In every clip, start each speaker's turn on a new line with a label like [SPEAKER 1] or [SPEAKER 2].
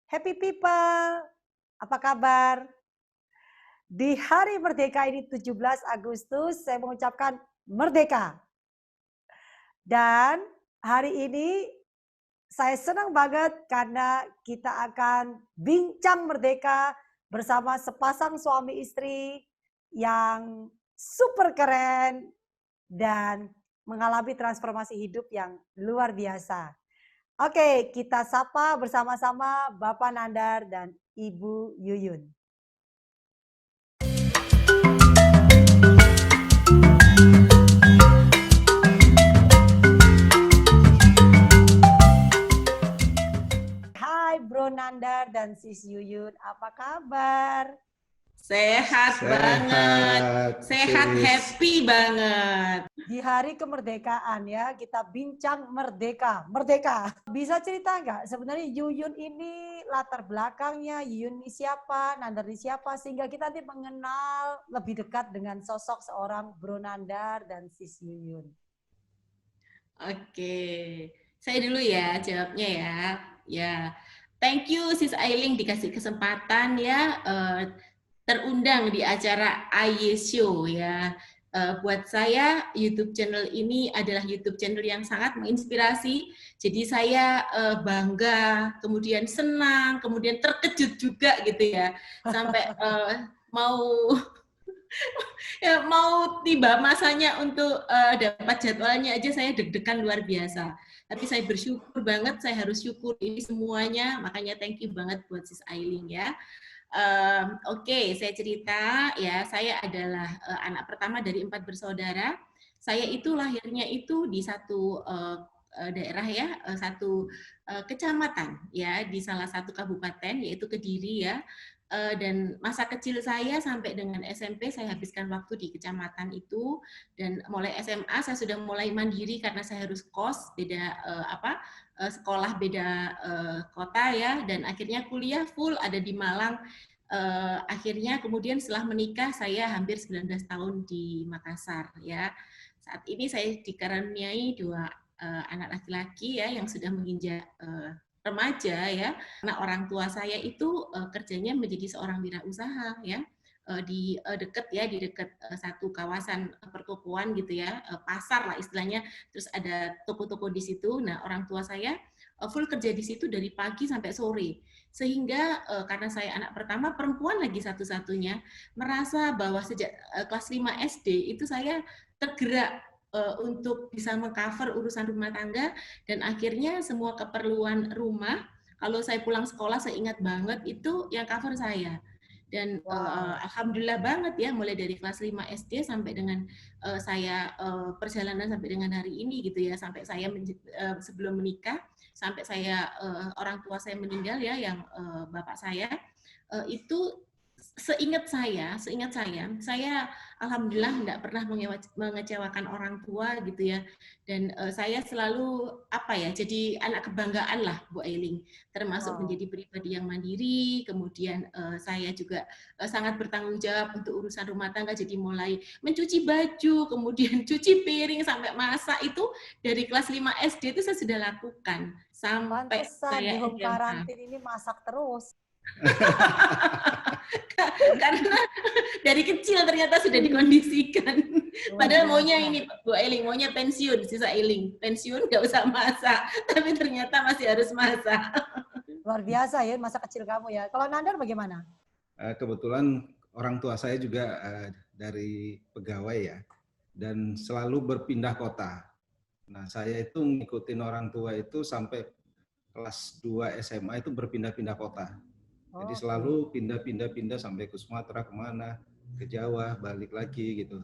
[SPEAKER 1] Happy people, apa kabar? Di Hari Merdeka ini 17 Agustus, saya mengucapkan merdeka. Dan hari ini saya senang banget karena kita akan bincang merdeka bersama sepasang suami istri yang super keren dan mengalami transformasi hidup yang luar biasa. Oke, kita sapa bersama-sama Bapak Nandar dan Ibu Yuyun. Hai Bro Nandar dan Sis Yuyun, apa kabar?
[SPEAKER 2] Sehat banget, sehat sis. Happy banget.
[SPEAKER 1] Di hari kemerdekaan ya, kita bincang merdeka. Bisa cerita nggak sebenarnya Yuyun ini latar belakangnya, Yuyun ini siapa, Nandar ini siapa, sehingga kita nanti mengenal lebih dekat dengan sosok seorang Bro Nandar dan Sis Yuyun.
[SPEAKER 2] Oke, saya dulu ya jawabnya ya. Ya, thank you Sis Ailing dikasih kesempatan ya. Terundang di acara AY Show ya. Buat saya YouTube channel ini adalah YouTube channel yang sangat menginspirasi. Jadi saya bangga, kemudian senang, kemudian terkejut juga gitu ya. Sampai mau tiba masanya untuk dapat jadwalnya aja saya deg-degan luar biasa. Tapi saya bersyukur banget, saya harus syukur ini semuanya. Makanya thank you banget buat Sis Ailing ya. Oke, saya cerita ya, saya adalah anak pertama dari 4 bersaudara. Saya itu lahirnya itu di satu daerah ya, satu kecamatan ya, di salah satu kabupaten yaitu Kediri ya. Dan masa kecil saya sampai dengan SMP saya habiskan waktu di kecamatan itu, dan mulai SMA saya sudah mulai mandiri karena saya harus kos, beda sekolah beda kota ya, dan akhirnya kuliah full ada di Malang. Akhirnya kemudian setelah menikah saya hampir 19 tahun di Makassar ya. Saat ini saya dikaruniai 2 anak laki-laki ya yang sudah menginjak remaja ya. Karena orang tua saya itu kerjanya menjadi seorang wirausaha ya. Di dekat satu kawasan pertokoan gitu ya, pasar lah istilahnya, terus ada toko-toko di situ. Nah, orang tua saya full kerja di situ dari pagi sampai sore, sehingga karena saya anak pertama perempuan lagi satu-satunya, merasa bahwa sejak kelas 5 SD itu saya tergerak untuk bisa mengcover urusan rumah tangga, dan akhirnya semua keperluan rumah kalau saya pulang sekolah saya ingat banget itu yang cover saya. Dan alhamdulillah banget ya, mulai dari kelas 5 SD sampai dengan saya perjalanan sampai dengan hari ini gitu ya, sampai saya sebelum menikah, sampai saya orang tua saya meninggal ya, yang bapak saya itu seingat saya alhamdulillah tidak pernah mengecewakan orang tua gitu ya, dan saya selalu jadi anak kebanggaan lah Bu Ailing, termasuk menjadi pribadi yang mandiri. Kemudian saya juga sangat bertanggung jawab untuk urusan rumah tangga, jadi mulai mencuci baju, kemudian cuci piring, sampai masak itu dari kelas 5 SD itu saya sudah lakukan sampai saya
[SPEAKER 1] di home karantin ini masak terus.
[SPEAKER 2] Karena dari kecil ternyata sudah dikondisikan. Padahal maunya ini Bu Ailing, maunya pensiun, sisa Ailing pensiun nggak usah masak, tapi ternyata masih harus masak.
[SPEAKER 1] Luar biasa ya masa kecil kamu ya. Kalau Nandar bagaimana?
[SPEAKER 3] Kebetulan orang tua saya juga dari pegawai ya, dan selalu berpindah kota. Nah, saya itu ngikutin orang tua itu sampai kelas 2 SMA itu berpindah-pindah kota. Jadi selalu pindah-pindah sampai ke Sumatera, kemana, ke Jawa, balik lagi gitu.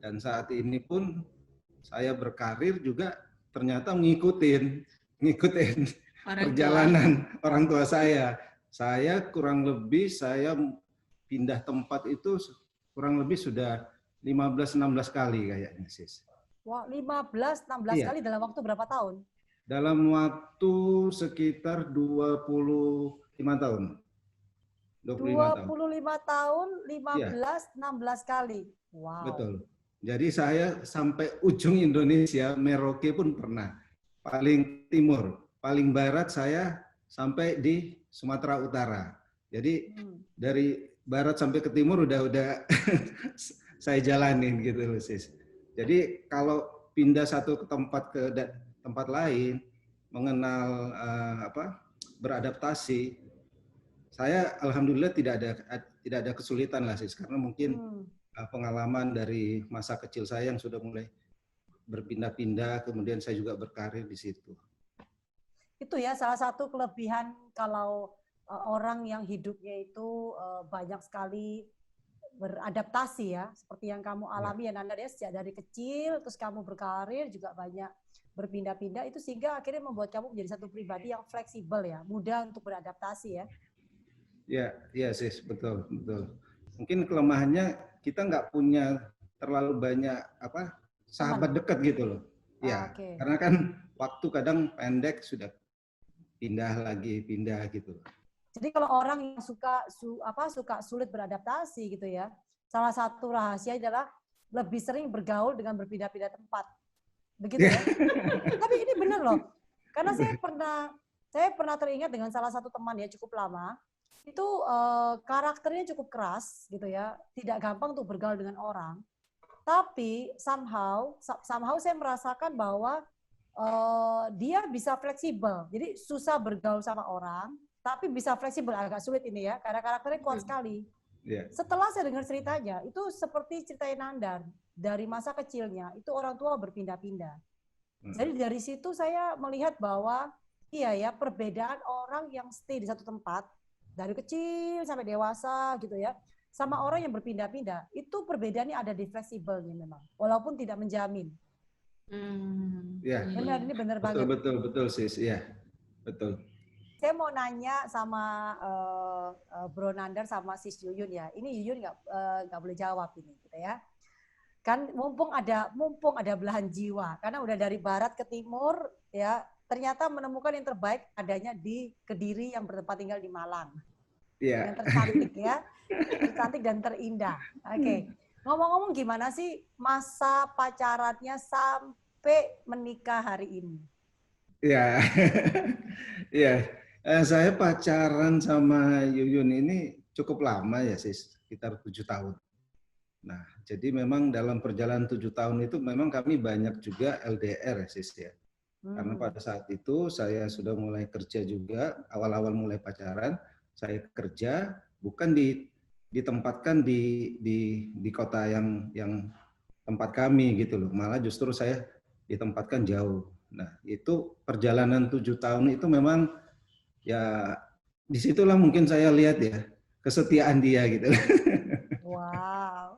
[SPEAKER 3] Dan saat ini pun saya berkarir juga ternyata ngikutin perjalanan orang tua saya. Saya kurang lebih pindah tempat itu kurang lebih sudah 15-16 kali kayaknya, Sis.
[SPEAKER 1] Wah, 15-16 kali dalam waktu berapa tahun?
[SPEAKER 3] Dalam waktu sekitar 25 tahun.
[SPEAKER 1] 25 tahun, 15-16 kali. Wow.
[SPEAKER 3] Betul. Jadi saya sampai ujung Indonesia, Merauke pun pernah. Paling timur, paling barat saya sampai di Sumatera Utara. Jadi dari barat sampai ke timur udah saya jalanin gitu loh, Sis. Jadi kalau pindah satu ke tempat lain, mengenal beradaptasi, saya alhamdulillah tidak ada kesulitan lah, Sis, karena mungkin pengalaman dari masa kecil saya yang sudah mulai berpindah-pindah, kemudian saya juga berkarir di situ.
[SPEAKER 1] Itu ya salah satu kelebihan kalau orang yang hidupnya itu banyak sekali beradaptasi ya, seperti yang kamu alami ya Nanda ya, sejak dari kecil, terus kamu berkarir juga banyak berpindah-pindah, itu sehingga akhirnya membuat kamu menjadi satu pribadi yang fleksibel ya, mudah untuk beradaptasi ya.
[SPEAKER 3] Ya Sis, betul. Mungkin kelemahannya kita nggak punya terlalu banyak sahabat dekat gitu loh. Ya, karena kan waktu kadang pendek sudah pindah gitu.
[SPEAKER 1] Jadi kalau orang yang suka sulit beradaptasi gitu ya, salah satu rahasia adalah lebih sering bergaul dengan berpindah-pindah tempat. Begitu ya. Tapi ini benar loh. Karena saya pernah teringat dengan salah satu teman ya cukup lama, itu karakternya cukup keras gitu ya, tidak gampang untuk bergaul dengan orang. Tapi somehow saya merasakan bahwa dia bisa fleksibel. Jadi susah bergaul sama orang, tapi bisa fleksibel. Agak sulit ini ya, karena karakternya kuat sekali. Setelah saya dengar ceritanya, itu seperti ceritanya Nandar. Dari masa kecilnya, itu orang tua berpindah-pindah. Jadi dari situ saya melihat bahwa iya ya, perbedaan orang yang stay di satu tempat, dari kecil sampai dewasa gitu ya, sama orang yang berpindah-pindah, itu perbedaannya ada di fleksibelnya memang, walaupun tidak menjamin. Benar, ini benar banget.
[SPEAKER 3] Betul Sis, ya betul.
[SPEAKER 1] Saya mau nanya sama Bro Nandar sama Sis Yuyun ya. Ini Yuyun nggak boleh jawab ini, gitu ya. Kan mumpung ada belahan jiwa, karena udah dari barat ke timur ya, ternyata menemukan yang terbaik adanya di Kediri yang bertempat tinggal di Malang. Yang tercantik ya, tercantik dan terindah. Oke. Ngomong-ngomong, gimana sih masa pacarannya sampai menikah hari ini?
[SPEAKER 3] Saya pacaran sama Yuyun ini cukup lama ya Sis, sekitar 7 tahun. Nah, jadi memang dalam perjalanan 7 tahun itu memang kami banyak juga LDR ya Sis ya. Karena pada saat itu saya sudah mulai kerja juga, awal-awal mulai pacaran, saya kerja bukan ditempatkan di kota yang tempat kami gitu loh, malah justru saya ditempatkan jauh. Nah, itu perjalanan 7 tahun itu memang ya disitulah mungkin saya lihat ya kesetiaan dia gitu.
[SPEAKER 1] Wow.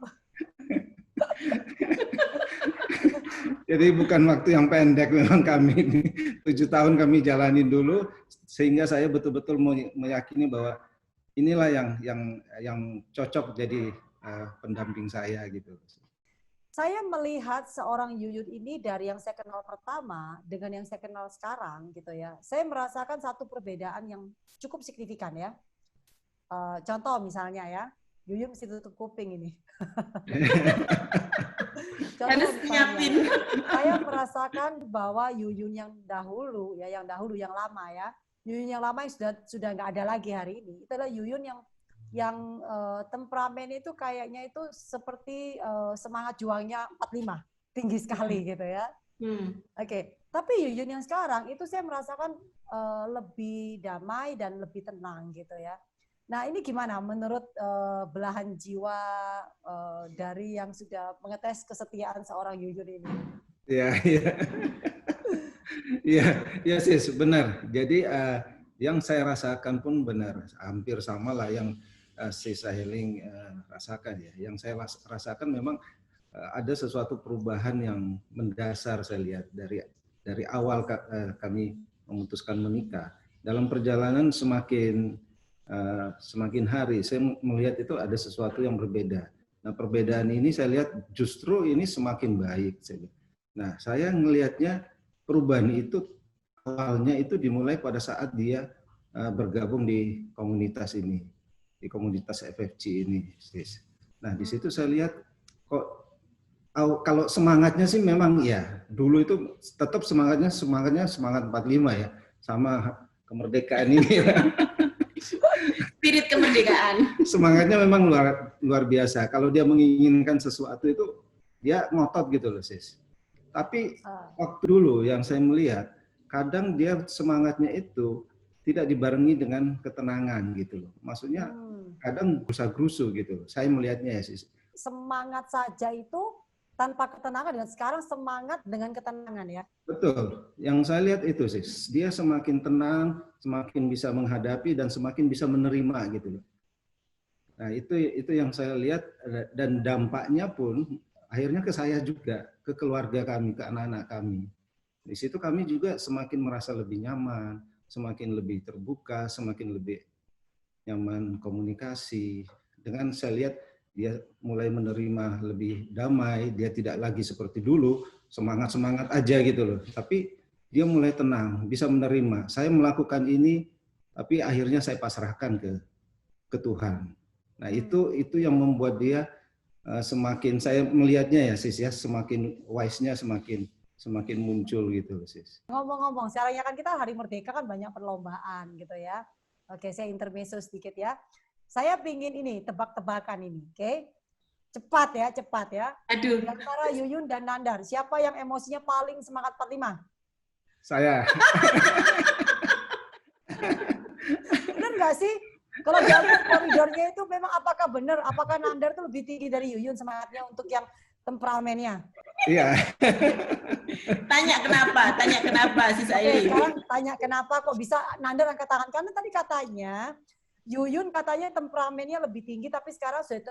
[SPEAKER 3] Jadi bukan waktu yang pendek memang kami ini. 7 tahun kami jalanin dulu sehingga saya betul-betul meyakini bahwa inilah yang cocok jadi pendamping saya gitu.
[SPEAKER 1] Saya melihat seorang Yuyun ini dari yang saya kenal pertama dengan yang saya kenal sekarang gitu ya. Saya merasakan satu perbedaan yang cukup signifikan ya. Contoh misalnya ya, Yuyun mesti tutup kuping ini. Contoh misalnya, saya merasakan bahwa Yuyun yang dahulu yang lama ya, Yuyun yang lama yang sudah nggak ada lagi hari ini, itu adalah Yuyun yang temperamen itu kayaknya itu seperti semangat juangnya 45, tinggi sekali gitu ya. Oke. Tapi Yuyun yang sekarang itu saya merasakan lebih damai dan lebih tenang gitu ya. Nah ini gimana menurut belahan jiwa dari yang sudah mengetes kesetiaan seorang Yuyun ini?
[SPEAKER 3] Iya Sis, benar. Jadi yang saya rasakan pun benar, hampir sama lah yang Sis Sahiling rasakan ya. Yang saya rasakan memang ada sesuatu perubahan yang mendasar saya lihat dari awal kami memutuskan menikah. Dalam perjalanan semakin hari saya melihat itu ada sesuatu yang berbeda. Nah perbedaan ini saya lihat justru ini semakin baik. Nah saya melihatnya perubahan itu awalnya itu dimulai pada saat dia bergabung di komunitas ini, di komunitas FFC ini. Nah di situ saya lihat kok kalau semangatnya sih memang ya dulu itu tetap semangat 45 ya, sama kemerdekaan ini.
[SPEAKER 2] Spirit kemerdekaan.
[SPEAKER 3] Semangatnya memang luar biasa. Kalau dia menginginkan sesuatu itu dia ngotot gitu loh, Sis. Tapi waktu dulu yang saya melihat, kadang dia semangatnya itu tidak dibarengi dengan ketenangan gitu loh. Maksudnya kadang gerusa-gerusu gitu loh. Saya melihatnya ya, Sis.
[SPEAKER 1] Semangat saja itu tanpa ketenangan, dan sekarang semangat dengan ketenangan ya.
[SPEAKER 3] Betul. Yang saya lihat itu, Sis. Dia semakin tenang, semakin bisa menghadapi dan semakin bisa menerima gitu loh. Nah, itu yang saya lihat, dan dampaknya pun akhirnya ke saya juga, ke keluarga kami, ke anak-anak kami. Di situ kami juga semakin merasa lebih nyaman, semakin lebih terbuka, semakin lebih nyaman komunikasi. Dengan saya lihat dia mulai menerima lebih damai, dia tidak lagi seperti dulu, semangat-semangat aja gitu loh. Tapi dia mulai tenang, bisa menerima. Saya melakukan ini, tapi akhirnya saya pasrahkan ke Tuhan. Nah, itu yang membuat dia semakin, saya melihatnya ya, Sis ya, semakin wise-nya semakin muncul gitu, Sis.
[SPEAKER 1] Ngomong-ngomong, sekarang kan kita Hari Merdeka kan banyak perlombaan gitu ya. Oke, saya intermezzo sedikit ya. Saya pingin ini, tebak-tebakan ini, oke? Cepat ya.
[SPEAKER 2] Aduh.
[SPEAKER 1] Di antara Yuyun dan Nandar, siapa yang emosinya paling semangat 45?
[SPEAKER 3] Saya.
[SPEAKER 1] Benar nggak sih? Kalau dalam koridornya itu memang apakah benar? Apakah Nandar itu lebih tinggi dari Yuyun semangatnya untuk yang temperamennya?
[SPEAKER 3] Iya.
[SPEAKER 2] Tanya kenapa sih saya?
[SPEAKER 1] Oke, sekarang tanya kenapa kok bisa Nandar angkat tangan? Karena tadi katanya Yuyun katanya temperamennya lebih tinggi, tapi sekarang sudah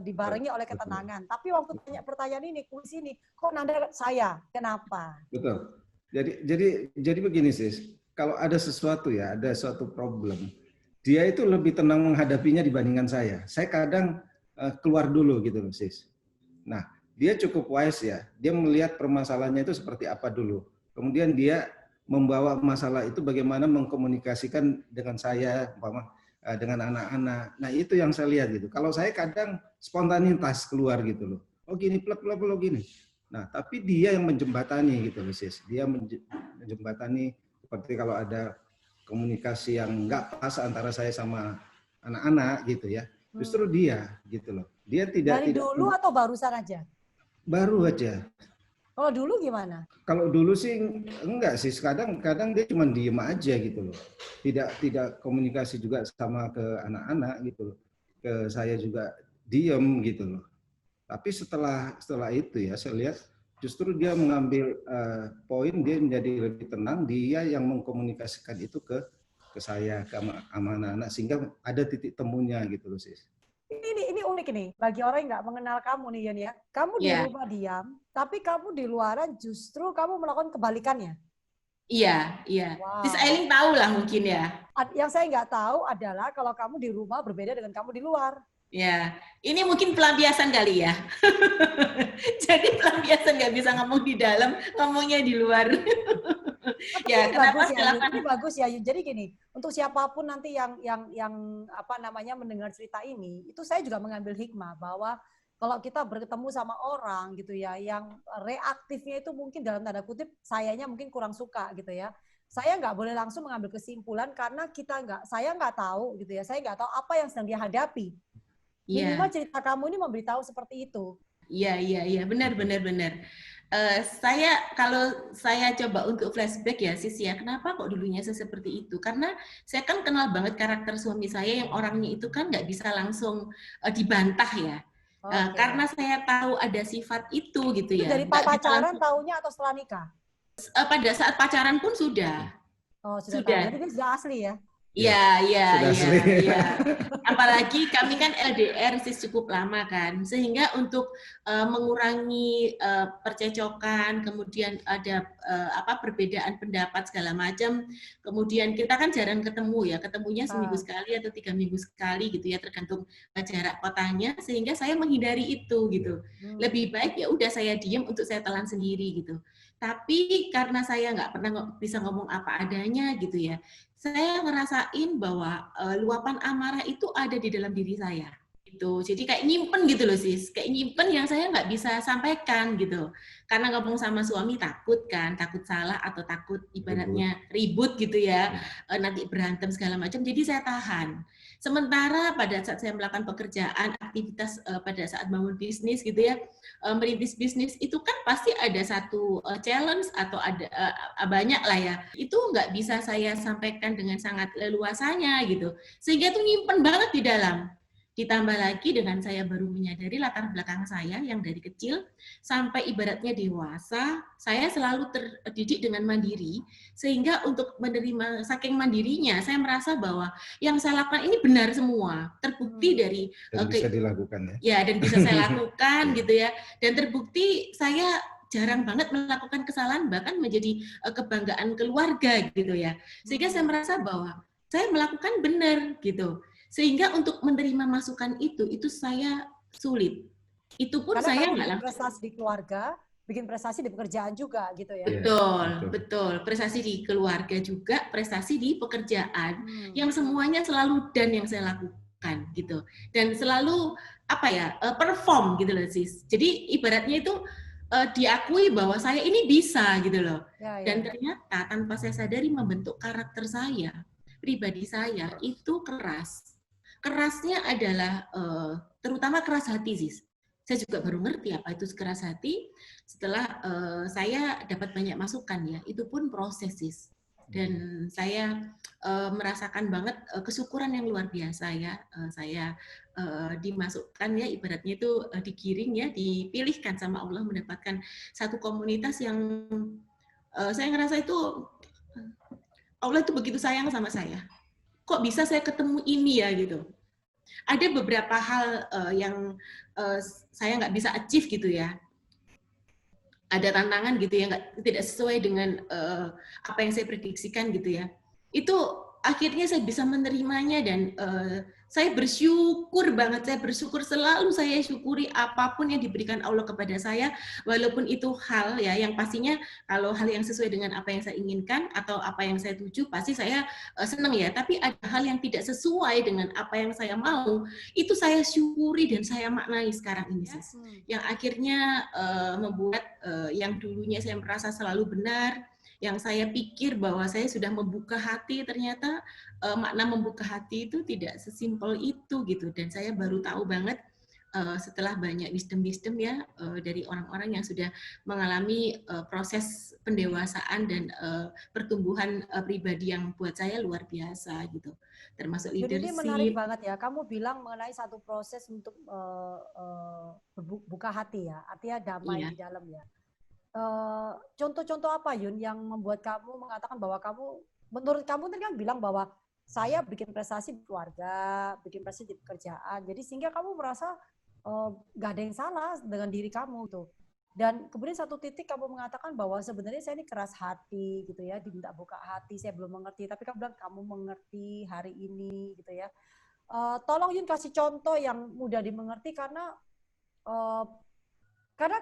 [SPEAKER 1] dibarengi oleh ketenangan. Tapi waktu tanya pertanyaan ini, kuis ini, kok Nandar saya? Kenapa?
[SPEAKER 3] Betul. Jadi begini, Sis. Kalau ada sesuatu ya, ada suatu problem, dia itu lebih tenang menghadapinya dibandingkan saya. Saya kadang keluar dulu gitu loh, Sis. Nah, dia cukup wise ya. Dia melihat permasalahannya itu seperti apa dulu. Kemudian dia membawa masalah itu bagaimana mengkomunikasikan dengan saya, dengan anak-anak. Nah, itu yang saya lihat gitu. Kalau saya kadang spontanitas keluar gitu loh. Oh gini, plek gini. Nah, tapi dia yang menjembatani gitu loh, Sis. Dia menjembatani seperti kalau ada komunikasi yang nggak pas antara saya sama anak-anak gitu ya. Justru dia gitu loh. Dia tidak
[SPEAKER 1] dari dulu atau barusan aja?
[SPEAKER 3] Baru aja.
[SPEAKER 1] Kalau dulu gimana?
[SPEAKER 3] Kalau dulu sih enggak sih. Kadang dia cuma diem aja gitu loh. Tidak komunikasi juga sama ke anak-anak gitu loh. Ke saya juga diem gitu loh. Tapi setelah itu ya saya lihat justru dia mengambil poin, dia menjadi lebih tenang, dia yang mengkomunikasikan itu ke saya, ke anak-anak, sehingga ada titik temunya gitu loh, Sis.
[SPEAKER 1] Ini unik nih, bagi orang yang nggak mengenal kamu nih, Yun ya. Kamu di rumah diam, tapi kamu di luaran justru kamu melakukan kebalikannya.
[SPEAKER 2] Iya.
[SPEAKER 1] Wow.
[SPEAKER 2] Sis Aileen tahu lah mungkin ya.
[SPEAKER 1] Yang saya nggak tahu adalah kalau kamu di rumah berbeda dengan kamu di luar.
[SPEAKER 2] Ya, ini mungkin pelampiasan kali ya. Jadi pelampiasan nggak bisa ngomong di dalam, ngomongnya di luar.
[SPEAKER 1] Ya, kenapa ini bagus ya. Jadi gini, untuk siapapun nanti yang apa namanya mendengar cerita ini, itu saya juga mengambil hikmah bahwa kalau kita bertemu sama orang gitu ya, yang reaktifnya itu mungkin dalam tanda kutip sayanya mungkin kurang suka gitu ya. Saya nggak boleh langsung mengambil kesimpulan karena saya nggak tahu gitu ya. Saya nggak tahu apa yang sedang dihadapi. Minimal cerita kamu ini memberitahu seperti itu.
[SPEAKER 2] Iya, benar. Kalau saya coba untuk flashback ya, Sis ya, kenapa kok dulunya saya seperti itu? Karena saya kan kenal banget karakter suami saya yang orangnya itu kan nggak bisa langsung dibantah ya. Okay. Karena saya tahu ada sifat itu gitu ya.
[SPEAKER 1] Dari pacaran tahunya atau setelah nikah?
[SPEAKER 2] Pada saat pacaran pun sudah.
[SPEAKER 1] Oh, sudah. Jadi sudah asli ya?
[SPEAKER 2] Iya. Apalagi kami kan LDR cukup lama kan, sehingga untuk mengurangi percecokan, kemudian ada perbedaan pendapat segala macam, kemudian kita kan jarang ketemu ya, ketemunya seminggu sekali atau 3 minggu sekali gitu ya, tergantung jarak kotanya, sehingga saya menghindari itu gitu. Lebih baik ya udah saya diem untuk saya telan sendiri gitu. Tapi karena saya nggak pernah bisa ngomong apa adanya gitu ya, saya ngerasain bahwa luapan amarah itu ada di dalam diri saya. Gitu. Jadi kayak nyimpen gitu loh sis, kayak nyimpen yang saya nggak bisa sampaikan gitu. Karena ngomong sama suami takut kan, takut salah atau takut ibaratnya ribut gitu ya, nanti berantem segala macam. Jadi saya tahan. Sementara pada saat saya melakukan pekerjaan, aktivitas pada saat bangun bisnis gitu ya, merintis bisnis itu kan pasti ada satu challenge atau ada banyak lah ya. Itu nggak bisa saya sampaikan dengan sangat leluasanya gitu. Sehingga tuh nyimpen banget di dalam. Ditambah lagi dengan saya baru menyadari latar belakang saya yang dari kecil sampai ibaratnya dewasa, saya selalu terdidik dengan mandiri, sehingga untuk menerima saking mandirinya, saya merasa bahwa yang saya lakukan ini benar semua, terbukti dari
[SPEAKER 3] dan bisa dilakukan ya.
[SPEAKER 2] Ya, dan bisa saya lakukan gitu ya, dan terbukti saya jarang banget melakukan kesalahan, bahkan menjadi kebanggaan keluarga gitu ya, sehingga saya merasa bahwa saya melakukan benar gitu. Sehingga untuk menerima masukan itu saya sulit. Itu pun
[SPEAKER 1] karena
[SPEAKER 2] saya
[SPEAKER 1] kamu
[SPEAKER 2] nggak
[SPEAKER 1] bikin prestasi di keluarga, bikin prestasi di pekerjaan juga gitu ya.
[SPEAKER 2] Betul. Prestasi di keluarga juga, prestasi di pekerjaan. Yang semuanya selalu dan yang saya lakukan gitu. Dan selalu perform gitu loh sis. Jadi ibaratnya itu diakui bahwa saya ini bisa gitu loh. Dan ternyata tanpa saya sadari membentuk karakter saya, pribadi saya itu keras. Kerasnya adalah terutama keras hati sis. Saya juga baru ngerti apa itu keras hati setelah saya dapat banyak masukan ya. Itu pun proses sis. Dan saya merasakan banget kesyukuran yang luar biasa ya. Saya dimasukkan ya, ibaratnya itu digiring ya, dipilihkan sama Allah mendapatkan satu komunitas yang saya ngerasa itu Allah itu begitu sayang sama saya. Kok bisa saya ketemu ini ya gitu. Ada beberapa hal yang saya nggak bisa achieve gitu ya. Ada tantangan gitu ya, tidak sesuai dengan apa yang saya prediksikan gitu ya. Itu akhirnya saya bisa menerimanya dan saya bersyukur banget, saya bersyukur selalu saya syukuri apapun yang diberikan Allah kepada saya, walaupun itu hal ya yang pastinya kalau hal yang sesuai dengan apa yang saya inginkan atau apa yang saya tuju pasti saya senang ya, tapi ada hal yang tidak sesuai dengan apa yang saya mau, itu saya syukuri dan saya maknai sekarang ini sis. Yang akhirnya membuat yang dulunya saya merasa selalu benar, yang saya pikir bahwa saya sudah membuka hati, ternyata makna membuka hati itu tidak sesimpel itu gitu. Dan saya baru tahu banget setelah banyak wisdom ya dari orang-orang yang sudah mengalami proses pendewasaan dan pertumbuhan pribadi yang buat saya luar biasa gitu. Termasuk leadership.
[SPEAKER 1] Jadi ini menarik banget ya. Kamu bilang mengenai satu proses untuk buka hati ya, artinya damai di dalam ya. Contoh-contoh apa Yun yang membuat kamu mengatakan bahwa menurut kamu tadi kan bilang bahwa saya bikin prestasi di keluarga, bikin prestasi di pekerjaan, jadi sehingga kamu merasa gak ada yang salah dengan diri kamu tuh. Dan kemudian satu titik kamu mengatakan bahwa sebenarnya saya ini keras hati gitu ya, diminta buka hati, saya belum mengerti, tapi kamu bilang kamu mengerti hari ini gitu ya. Tolong Yun kasih contoh yang mudah dimengerti karena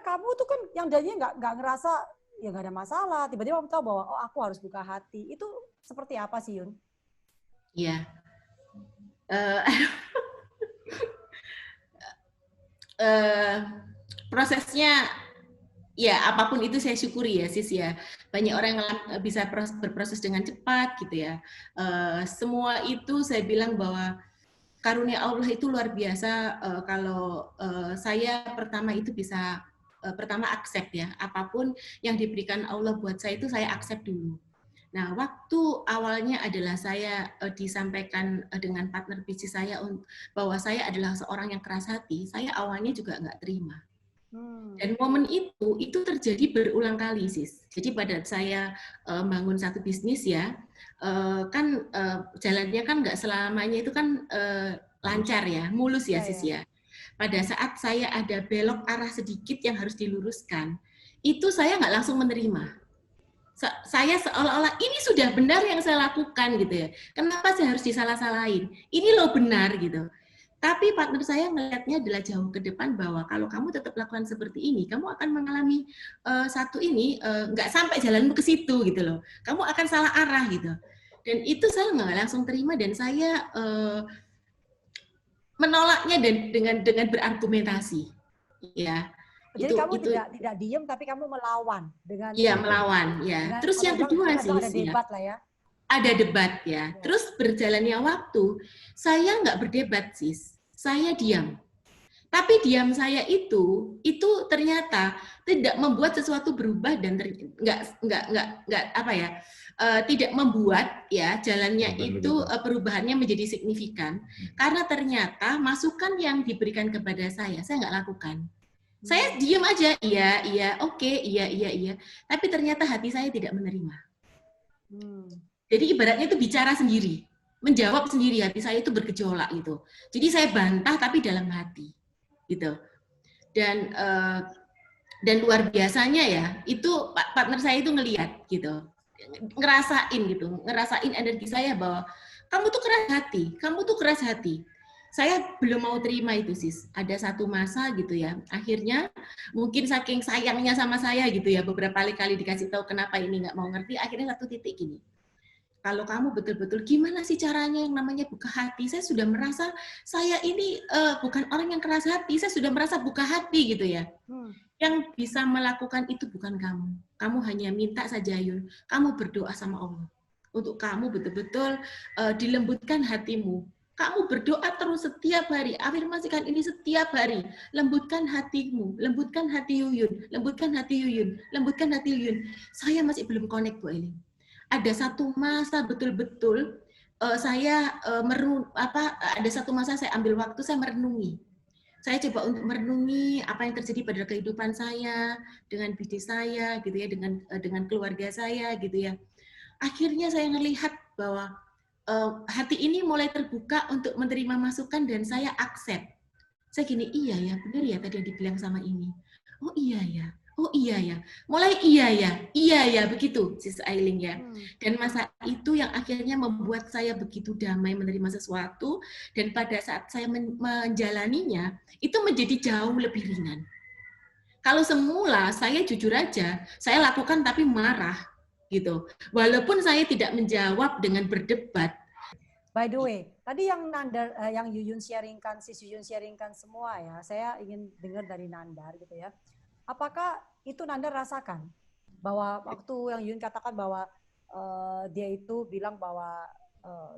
[SPEAKER 1] kamu tuh kan yang jadinya nggak ngerasa ya nggak ada masalah, tiba-tiba kamu tahu bahwa oh aku harus buka hati. Itu seperti apa sih Yun?
[SPEAKER 2] Iya. Prosesnya ya apapun itu saya syukuri ya sis ya. Banyak orang yang bisa berproses dengan cepat gitu ya. Semua itu saya bilang bahwa karunia Allah itu luar biasa. Kalau saya pertama itu bisa pertama accept ya, apapun yang diberikan Allah buat saya itu saya accept dulu. Nah, waktu awalnya adalah saya disampaikan dengan partner bisnis saya bahwa saya adalah seorang yang keras hati, saya awalnya juga nggak terima. Dan momen itu terjadi berulang kali sis. Jadi pada saya bangun satu bisnis ya, kan jalannya kan nggak selamanya itu kan lancar ya, mulus ya sis ya. Pada saat saya ada belok arah sedikit yang harus diluruskan, itu saya nggak langsung menerima. Saya seolah-olah ini sudah benar yang saya lakukan gitu ya. Kenapa saya harus disalah-salahin? Ini loh benar gitu. Tapi partner saya melihatnya adalah jauh ke depan bahwa kalau kamu tetap lakukan seperti ini, kamu akan mengalami satu ini nggak sampai jalanmu ke situ gitu loh. Kamu akan salah arah gitu. Dan itu saya nggak langsung terima dan saya menolaknya dengan berargumentasi, ya.
[SPEAKER 1] Jadi kamu tidak diem, tapi kamu melawan dengan.
[SPEAKER 2] Iya, melawan, ya. Terus yang kedua sih,
[SPEAKER 1] ada debat lah ya.
[SPEAKER 2] Ada debat ya. Terus berjalannya waktu, saya nggak berdebat sis, saya diam. Tapi diam saya itu ternyata tidak membuat sesuatu berubah dan nggak apa ya, tidak membuat ya jalannya itu perubahannya menjadi signifikan. Karena ternyata masukan yang diberikan kepada saya nggak lakukan. Saya diam aja, iya, oke, iya. Tapi ternyata hati saya tidak menerima. Jadi ibaratnya itu bicara sendiri, menjawab sendiri, hati saya itu bergejolak gitu. Jadi saya bantah tapi dalam hati, gitu. Dan luar biasanya ya, itu partner saya itu ngelihat gitu, ngerasain energi saya bahwa kamu tuh keras hati. Saya belum mau terima itu sis. Ada satu masa gitu ya, akhirnya mungkin saking sayangnya sama saya gitu ya, beberapa kali dikasih tahu kenapa ini nggak mau ngerti, akhirnya satu titik gini. Kalau kamu betul-betul gimana sih caranya yang namanya buka hati? Saya sudah merasa saya ini bukan orang yang keras hati, saya sudah merasa buka hati gitu ya. Yang bisa melakukan itu bukan kamu. Kamu hanya minta saja Yun, kamu berdoa sama Allah. Untuk kamu betul-betul dilembutkan hatimu. Kamu berdoa terus setiap hari, afirmasikan ini setiap hari. Lembutkan hatimu, lembutkan hati Yuyun, lembutkan hati Yuyun, lembutkan hati Yuyun. Saya masih belum connect Bu Elin. Ada satu masa betul-betul saya ada satu masa saya ambil waktu saya merenungi. Saya coba untuk merenungi apa yang terjadi pada kehidupan saya dengan bisnis saya gitu ya, dengan keluarga saya gitu ya. Akhirnya saya melihat bahwa hati ini mulai terbuka untuk menerima masukan dan saya accept. Saya gini, iya ya, benar ya tadi yang dibilang sama ini. Oh iya ya, mulai iya ya, begitu Sis Ailing ya. Dan masa itu yang akhirnya membuat saya begitu damai menerima sesuatu, dan pada saat saya menjalaninya, itu menjadi jauh lebih ringan. Kalau semula saya jujur aja, saya lakukan tapi marah, gitu. Walaupun saya tidak menjawab dengan berdebat.
[SPEAKER 1] By the way, tadi yang Nandar, yang Yuyun sharingkan, Sis Yuyun sharingkan semua ya, saya ingin dengar dari Nandar gitu ya. Apakah itu Nandar rasakan bahwa waktu yang Yuyun katakan bahwa dia itu bilang bahwa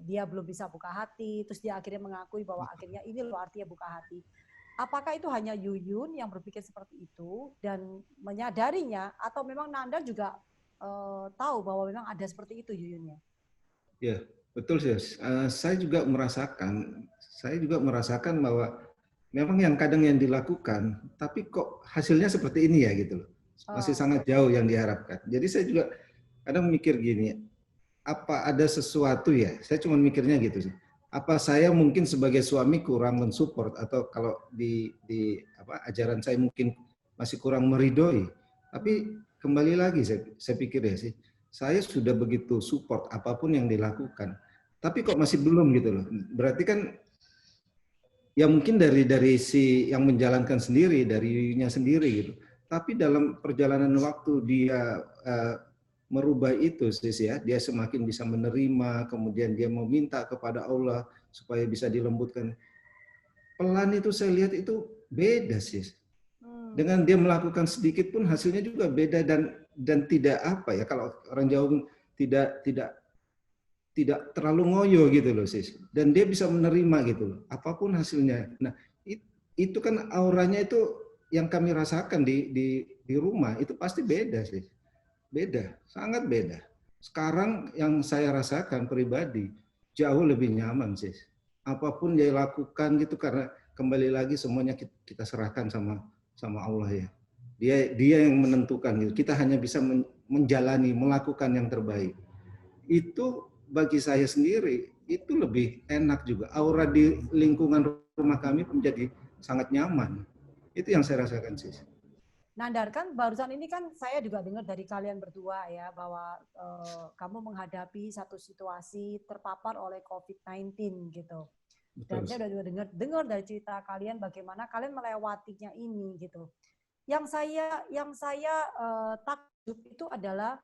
[SPEAKER 1] dia belum bisa buka hati, terus dia akhirnya mengakui bahwa akhirnya ini loh artinya buka hati. Apakah itu hanya Yuyun yang berpikir seperti itu dan menyadarinya, atau memang Nandar juga tahu bahwa memang ada seperti itu Yuyunnya?
[SPEAKER 3] Ya, betul Sis. Saya juga merasakan bahwa memang yang kadang yang dilakukan, tapi kok hasilnya seperti ini ya gitu loh. Masih sangat jauh yang diharapkan. Jadi saya juga kadang mikir gini, apa ada sesuatu ya? Saya cuma mikirnya gitu sih. Apa saya mungkin sebagai suami kurang mensupport, atau kalau di ajaran saya mungkin masih kurang meridoi. Tapi kembali lagi saya pikir ya sih, saya sudah begitu support apapun yang dilakukan, tapi kok masih belum gitu loh. Berarti kan ya mungkin dari si yang menjalankan sendiri, dari Yunya sendiri gitu. Tapi dalam perjalanan waktu dia merubah itu sih ya, dia semakin bisa menerima, kemudian dia meminta kepada Allah supaya bisa dilembutkan. Pelan itu saya lihat itu beda sih. Dengan dia melakukan sedikit pun hasilnya juga beda, dan tidak apa ya, kalau orang Jawa tidak terlalu ngoyo gitu loh sis, dan dia bisa menerima gitu loh apapun hasilnya. Nah itu kan auranya itu yang kami rasakan di rumah itu pasti beda sih, beda, sangat beda. Sekarang yang saya rasakan pribadi jauh lebih nyaman sis, apapun dia lakukan gitu, karena kembali lagi semuanya kita serahkan sama Allah ya. Dia yang menentukan gitu. Kita hanya bisa menjalani, melakukan yang terbaik. Itu bagi saya sendiri itu lebih enak juga. Aura di lingkungan rumah kami menjadi sangat nyaman. Itu yang saya rasakan sih.
[SPEAKER 1] Nandar, kan barusan ini kan saya juga dengar dari kalian berdua ya, bahwa kamu menghadapi satu situasi terpapar oleh COVID-19 gitu. Dan saya udah dengar dari cerita kalian bagaimana kalian melewatinya ini gitu. Yang saya takjub itu adalah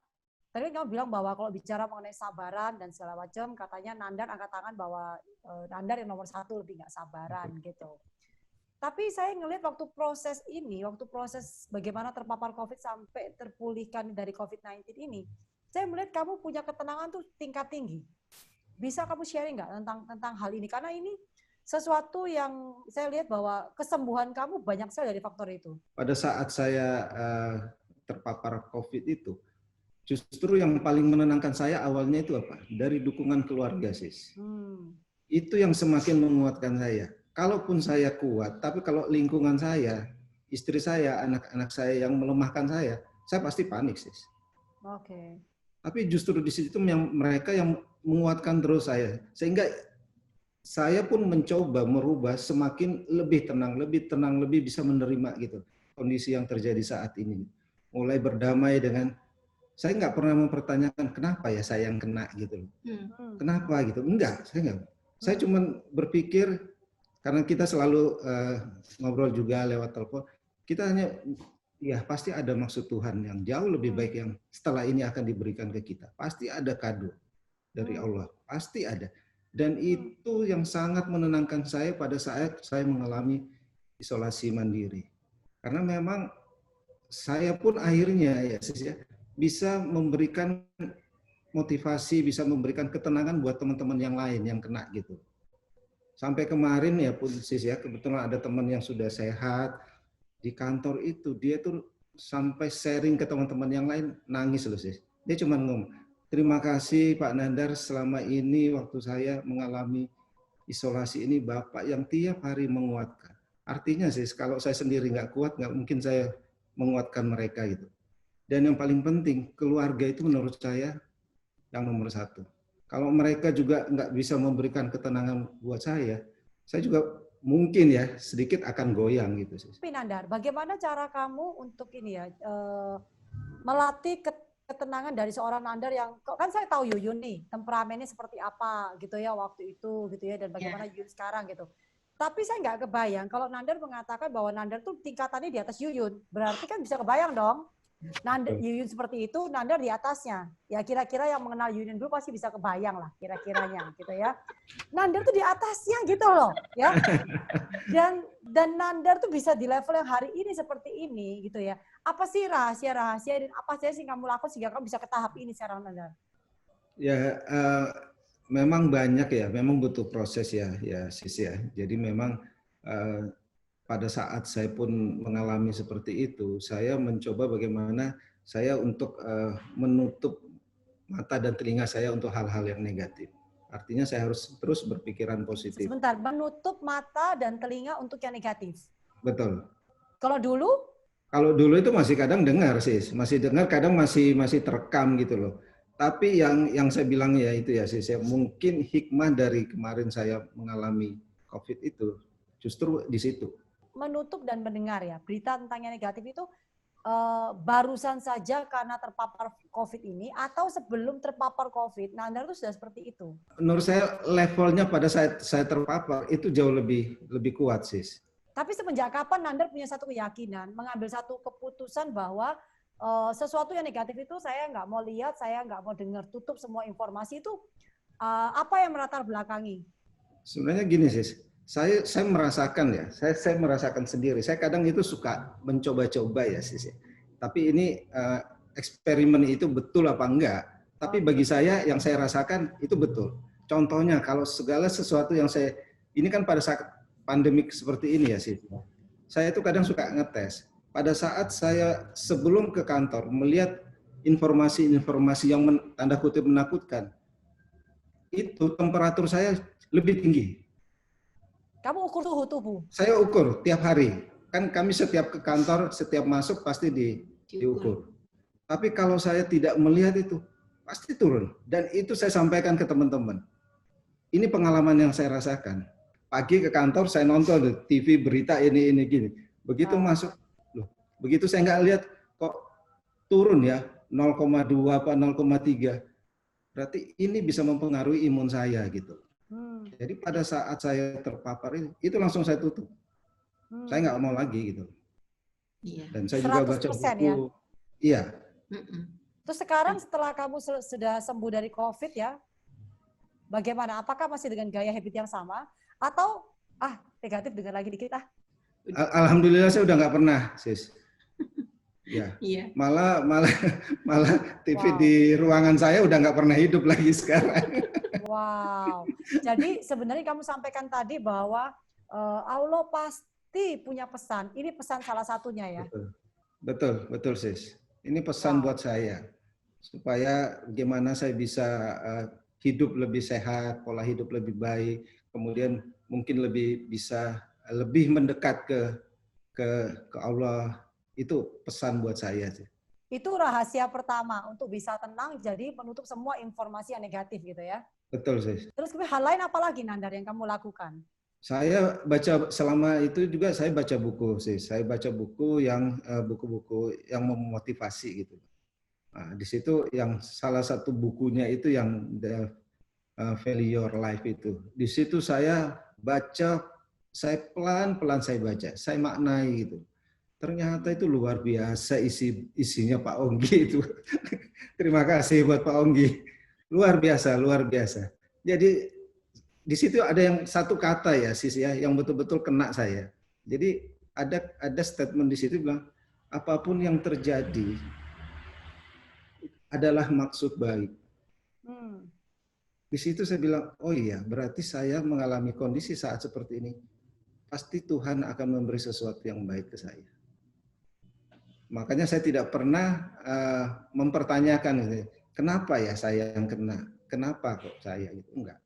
[SPEAKER 1] Tadi kamu bilang bahwa kalau bicara mengenai sabaran dan segala macam, katanya Nandar angkat tangan bahwa Nandar yang nomor 1 lebih nggak sabaran gitu. Tapi saya ngelihat waktu proses bagaimana terpapar COVID sampai terpulihkan dari COVID-19 ini, saya melihat kamu punya ketenangan tuh tingkat tinggi. Bisa kamu sharing nggak tentang hal ini? Karena ini sesuatu yang saya lihat bahwa kesembuhan kamu banyak sekali dari faktor itu.
[SPEAKER 3] Pada saat saya terpapar COVID itu, justru yang paling menenangkan saya awalnya itu apa? Dari dukungan keluarga, sis. Itu yang semakin menguatkan saya. Kalaupun saya kuat, tapi kalau lingkungan saya, istri saya, anak-anak saya yang melemahkan saya pasti panik, sis.
[SPEAKER 1] Oke.
[SPEAKER 3] Tapi justru di situ mereka yang menguatkan terus saya. Sehingga saya pun mencoba merubah semakin lebih tenang, lebih bisa menerima gitu kondisi yang terjadi saat ini. Mulai berdamai dengan, saya nggak pernah mempertanyakan kenapa ya saya yang kena gitu. Kenapa gitu? Enggak, saya enggak. Saya cuma berpikir, karena kita selalu ngobrol juga lewat telepon, kita hanya, ya pasti ada maksud Tuhan yang jauh lebih baik yang setelah ini akan diberikan ke kita. Pasti ada kado dari Allah, pasti ada. Dan itu yang sangat menenangkan saya pada saat saya mengalami isolasi mandiri. Karena memang saya pun akhirnya ya bisa memberikan motivasi, bisa memberikan ketenangan buat teman-teman yang lain yang kena gitu. Sampai kemarin ya pun sis ya, kebetulan ada teman yang sudah sehat di kantor itu, dia tuh sampai sharing ke teman-teman yang lain, nangis loh sis. Dia cuma ngomong, terima kasih Pak Nandar, selama ini waktu saya mengalami isolasi ini Bapak yang tiap hari menguatkan. Artinya sis, kalau saya sendiri nggak kuat, nggak mungkin saya menguatkan mereka gitu. Dan yang paling penting, keluarga itu menurut saya yang nomor 1. Kalau mereka juga nggak bisa memberikan ketenangan buat saya juga mungkin ya sedikit akan goyang gitu.
[SPEAKER 1] Tapi Nandar, bagaimana cara kamu untuk ini ya melatih ketenangan dari seorang Nandar yang, kan saya tahu Yuyun nih temperamennya seperti apa gitu ya waktu itu gitu ya, dan bagaimana Yuyun sekarang gitu. Tapi saya nggak kebayang kalau Nandar mengatakan bahwa Nandar tuh tingkatannya di atas Yuyun, berarti kan bisa kebayang dong. Nandar, Yuyun seperti itu, Nandar di atasnya. Ya kira-kira yang mengenal Yuyun dulu pasti bisa kebayang lah kira-kiranya gitu ya. Nandar tuh di atasnya gitu loh ya. Dan Nandar tuh bisa di level yang hari ini seperti ini gitu ya. Apa sih rahasia dan apa sih yang kamu lakukan sehingga kamu bisa ke tahap ini sekarang Nandar?
[SPEAKER 3] Ya memang banyak ya, memang butuh proses ya sis ya. Jadi memang pada saat saya pun mengalami seperti itu, saya mencoba bagaimana saya untuk menutup mata dan telinga saya untuk hal-hal yang negatif. Artinya saya harus terus berpikiran positif.
[SPEAKER 1] Sebentar, menutup mata dan telinga untuk yang negatif.
[SPEAKER 3] Betul.
[SPEAKER 1] Kalau dulu?
[SPEAKER 3] Kalau dulu itu masih kadang dengar sis, masih dengar, kadang masih terekam gitu loh. Tapi yang saya bilang ya itu ya sis, ya, mungkin hikmah dari kemarin saya mengalami COVID itu justru di situ.
[SPEAKER 1] Menutup dan mendengar ya, berita tentang yang negatif itu barusan saja karena terpapar COVID ini atau sebelum terpapar COVID, Nandar itu sudah seperti itu?
[SPEAKER 3] Menurut saya levelnya pada saat saya terpapar itu jauh lebih kuat sis.
[SPEAKER 1] Tapi semenjak kapan Nandar punya satu keyakinan, mengambil satu keputusan bahwa sesuatu yang negatif itu saya nggak mau lihat, saya nggak mau dengar, tutup semua informasi itu, apa yang melatar belakangi?
[SPEAKER 3] Sebenarnya gini sis, saya merasakan ya, saya merasakan sendiri. Saya kadang itu suka mencoba-coba ya sis. Tapi ini eksperimen itu betul apa enggak? Tapi bagi saya yang saya rasakan itu betul. Contohnya kalau segala sesuatu yang ini kan pada saat pandemik seperti ini ya sis. Saya itu kadang suka ngetes. Pada saat saya sebelum ke kantor melihat informasi-informasi yang tanda kutip menakutkan, itu temperatur saya lebih tinggi.
[SPEAKER 1] Kamu ukur suhu tubuh?
[SPEAKER 3] Saya ukur tiap hari. Kan kami setiap ke kantor, setiap masuk pasti diukur. Tapi kalau saya tidak melihat itu, pasti turun. Dan itu saya sampaikan ke teman-teman. Ini pengalaman yang saya rasakan. Pagi ke kantor, saya nonton TV berita ini gini. Begitu masuk, loh, begitu saya nggak lihat kok turun ya 0,2 apa 0,3. Berarti ini bisa mempengaruhi imun saya gitu. Jadi pada saat saya terpapar itu langsung saya tutup. Saya nggak mau lagi gitu.
[SPEAKER 2] Iya.
[SPEAKER 3] Dan saya juga baca buku.
[SPEAKER 1] Ya?
[SPEAKER 3] Iya.
[SPEAKER 1] Terus sekarang setelah kamu sudah sembuh dari COVID ya, bagaimana? Apakah masih dengan gaya habit yang sama? Atau, negatif dengar lagi dikit ah.
[SPEAKER 3] Alhamdulillah saya udah nggak pernah, sis. Ya,
[SPEAKER 2] Iya.
[SPEAKER 3] malah TV
[SPEAKER 1] Wow.
[SPEAKER 3] di ruangan saya udah nggak pernah hidup lagi sekarang.
[SPEAKER 1] Wow. Jadi sebenarnya kamu sampaikan tadi bahwa Allah pasti punya pesan. Ini pesan salah satunya ya.
[SPEAKER 3] Betul sis. Ini pesan buat saya supaya gimana saya bisa hidup lebih sehat, pola hidup lebih baik, kemudian mungkin lebih mendekat ke Allah. Itu pesan buat saya sih.
[SPEAKER 1] Itu rahasia pertama untuk bisa tenang, jadi menutup semua informasi yang negatif gitu ya.
[SPEAKER 3] Betul sis.
[SPEAKER 1] Terus hal lain apa lagi Nandar yang kamu lakukan?
[SPEAKER 3] Saya baca selama itu juga saya baca buku sih. Saya baca buku yang buku-buku yang memotivasi gitu. Nah, di situ yang salah satu bukunya itu yang The Value Your Life itu. Di situ saya baca, saya pelan-pelan saya baca, saya maknai gitu. Ternyata itu luar biasa isinya Pak Onggi itu. Terima kasih buat Pak Onggi. Luar biasa. Jadi di situ ada yang satu kata ya sis ya yang betul-betul kena saya. Jadi ada statement di situ bilang apapun yang terjadi adalah maksud baik. Di situ saya bilang, oh iya, berarti saya mengalami kondisi saat seperti ini. Pasti Tuhan akan memberi sesuatu yang baik ke saya. Makanya saya tidak pernah mempertanyakan, kenapa ya saya yang kena? Kenapa kok saya gitu? Enggak.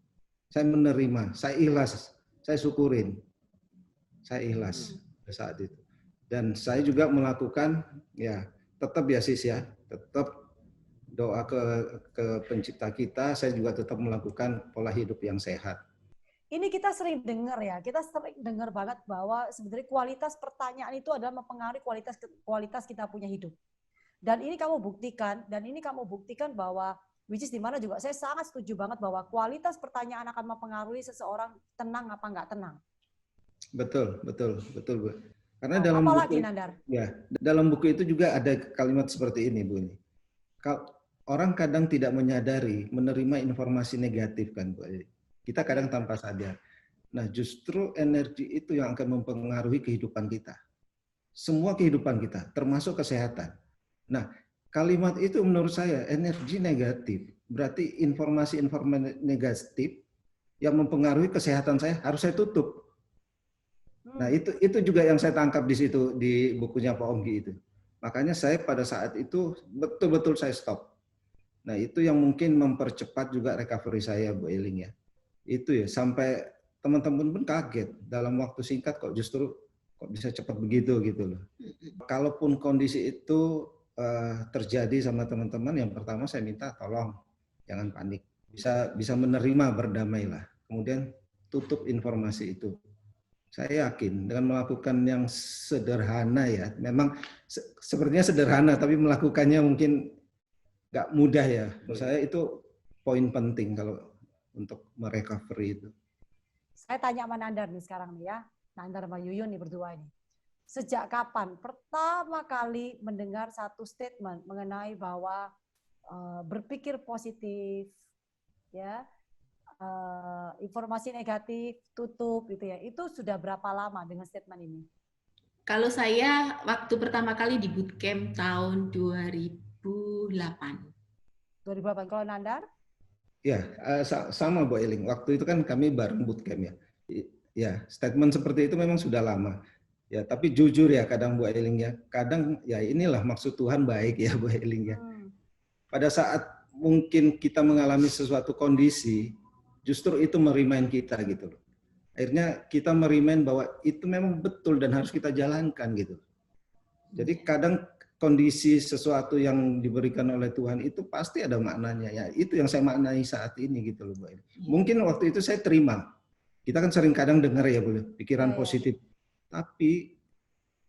[SPEAKER 3] Saya menerima, saya ikhlas, saya syukurin. Saya ikhlas saat itu. Dan saya juga melakukan, ya tetap ya sis ya, tetap doa ke pencipta kita, saya juga tetap melakukan pola hidup yang sehat.
[SPEAKER 1] Ini kita sering dengar ya, kita sering dengar banget bahwa sebenarnya kualitas pertanyaan itu adalah mempengaruhi kualitas kita punya hidup. Dan ini kamu buktikan bahwa, which is dimana juga saya sangat setuju banget bahwa kualitas pertanyaan akan mempengaruhi seseorang tenang apa nggak tenang.
[SPEAKER 3] Betul Bu. Karena dalam buku itu juga ada kalimat seperti ini Bu ini. Orang kadang tidak menyadari menerima informasi negatif kan Bu. Kita kadang tanpa sadar. Nah, justru energi itu yang akan mempengaruhi kehidupan kita. Semua kehidupan kita, termasuk kesehatan. Nah, kalimat itu menurut saya energi negatif. Berarti informasi-informasi negatif yang mempengaruhi kesehatan saya harus saya tutup. Nah, itu juga yang saya tangkap di situ di bukunya Pak Onggi itu. Makanya saya pada saat itu betul-betul saya stop. Nah, itu yang mungkin mempercepat juga recovery saya Bu Eling ya. Itu ya sampai teman-teman pun kaget dalam waktu singkat kok bisa cepat begitu gitu loh. Kalaupun kondisi itu terjadi sama teman-teman, yang pertama saya minta tolong jangan panik, bisa menerima, berdamailah, kemudian tutup informasi itu. Saya yakin dengan melakukan yang sederhana ya, memang sepertinya sederhana tapi melakukannya mungkin nggak mudah ya. Menurut saya itu poin penting kalau untuk merecovery itu.
[SPEAKER 1] Saya tanya sama Nandar nih sekarang nih ya. Nandar sama Yuyun nih berdua ini. Sejak kapan pertama kali mendengar satu statement mengenai bahwa berpikir positif, ya, informasi negatif tutup gitu ya. Itu sudah berapa lama dengan statement ini?
[SPEAKER 2] Kalau saya waktu pertama kali di bootcamp tahun 2008.
[SPEAKER 1] Kalau Nandar?
[SPEAKER 3] Ya, sama Bu Eling. Waktu itu kan kami bareng bootcamp ya. Ya, statement seperti itu memang sudah lama. Ya, tapi jujur ya kadang Bu Eling ya. Kadang ya inilah maksud Tuhan baik ya Bu Eling ya. Pada saat mungkin kita mengalami sesuatu kondisi, justru itu merimain kita gitu loh. Akhirnya kita merimain bahwa itu memang betul dan harus kita jalankan gitu. Jadi kadang kondisi sesuatu yang diberikan oleh Tuhan itu pasti ada maknanya ya. Itu yang saya maknai saat ini gitu loh Bu. Mungkin waktu itu saya terima. Kita kan sering kadang dengar ya Bu, pikiran positif. Tapi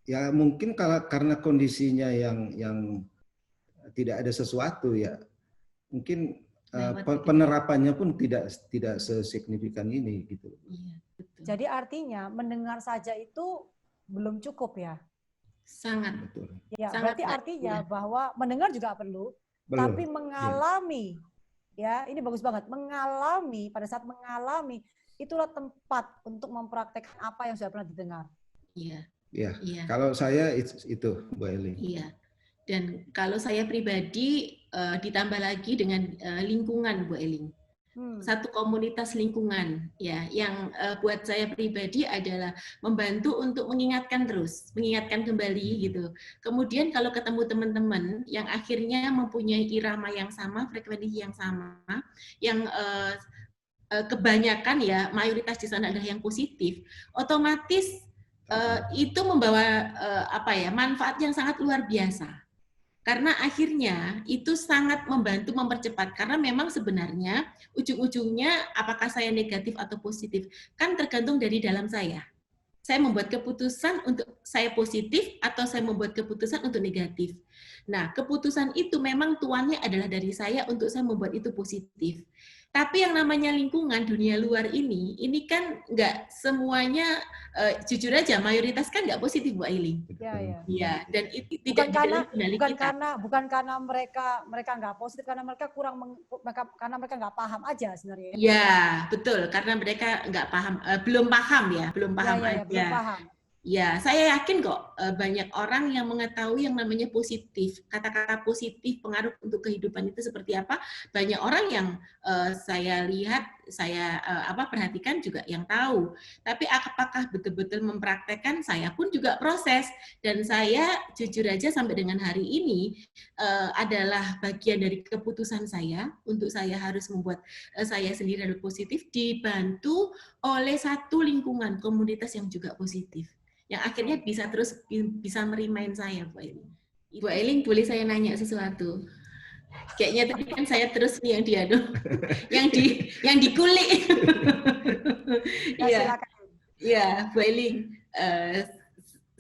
[SPEAKER 3] ya mungkin karena kondisinya yang tidak ada sesuatu ya. Mungkin penerapannya pun tidak sesignifikan ini gitu.
[SPEAKER 2] Iya, betul.
[SPEAKER 1] Jadi artinya mendengar saja itu belum cukup ya?
[SPEAKER 2] Sangat.
[SPEAKER 3] Betul.
[SPEAKER 1] Ya,
[SPEAKER 2] Sangat
[SPEAKER 1] berarti artinya bahwa mendengar juga perlu,
[SPEAKER 3] Belum.
[SPEAKER 1] tapi mengalami, ya ini bagus banget, mengalami, pada saat mengalami, itulah tempat untuk mempraktekkan apa yang sudah pernah didengar.
[SPEAKER 2] Iya.
[SPEAKER 3] Ya,
[SPEAKER 2] Iya.
[SPEAKER 3] kalau saya itu, Bu Eli.
[SPEAKER 2] Iya. Dan kalau saya pribadi ditambah lagi dengan lingkungan, Bu Eling. Satu komunitas lingkungan ya yang buat saya pribadi adalah membantu untuk mengingatkan kembali gitu. Kemudian kalau ketemu teman-teman yang akhirnya mempunyai irama yang sama, frekuensi yang sama, yang kebanyakan ya mayoritas di sana adalah yang positif, otomatis itu membawa manfaat yang sangat luar biasa. Karena akhirnya itu sangat membantu mempercepat. Karena memang sebenarnya ujung-ujungnya apakah saya negatif atau positif kan tergantung dari dalam saya. Saya membuat keputusan untuk saya positif atau saya membuat keputusan untuk negatif. Nah, keputusan itu memang tuannya adalah dari saya untuk saya membuat itu positif. Tapi yang namanya lingkungan dunia luar ini kan nggak semuanya, jujur aja mayoritas kan nggak positif, Bu Ailing. Iya, dan itu tidak
[SPEAKER 1] bukan karena mereka nggak positif, karena mereka karena mereka nggak paham aja sebenarnya.
[SPEAKER 2] Ya, betul, karena mereka nggak paham, belum paham aja.
[SPEAKER 1] Belum paham.
[SPEAKER 2] Ya, saya yakin kok banyak orang yang mengetahui yang namanya positif. Kata-kata positif, pengaruh untuk kehidupan itu seperti apa. Banyak orang yang saya lihat, saya perhatikan juga yang tahu. Tapi apakah betul-betul mempraktekkan, saya pun juga proses. Dan saya jujur aja sampai dengan hari ini adalah bagian dari keputusan saya untuk saya harus membuat saya sendiri adalah positif, dibantu oleh satu lingkungan komunitas yang juga positif. Yang akhirnya bisa merimain saya, Bu Ailing. Bu Ailing, boleh saya nanya sesuatu? Kayaknya tadi kan saya terus nih yang diadu, yang dikulik. Iya, Bu Ailing.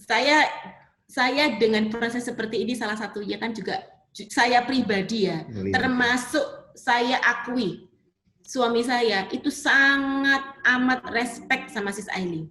[SPEAKER 2] Saya dengan proses seperti ini salah satunya kan juga saya pribadi ya, termasuk saya akui suami saya itu sangat amat respect sama Sis Ailing.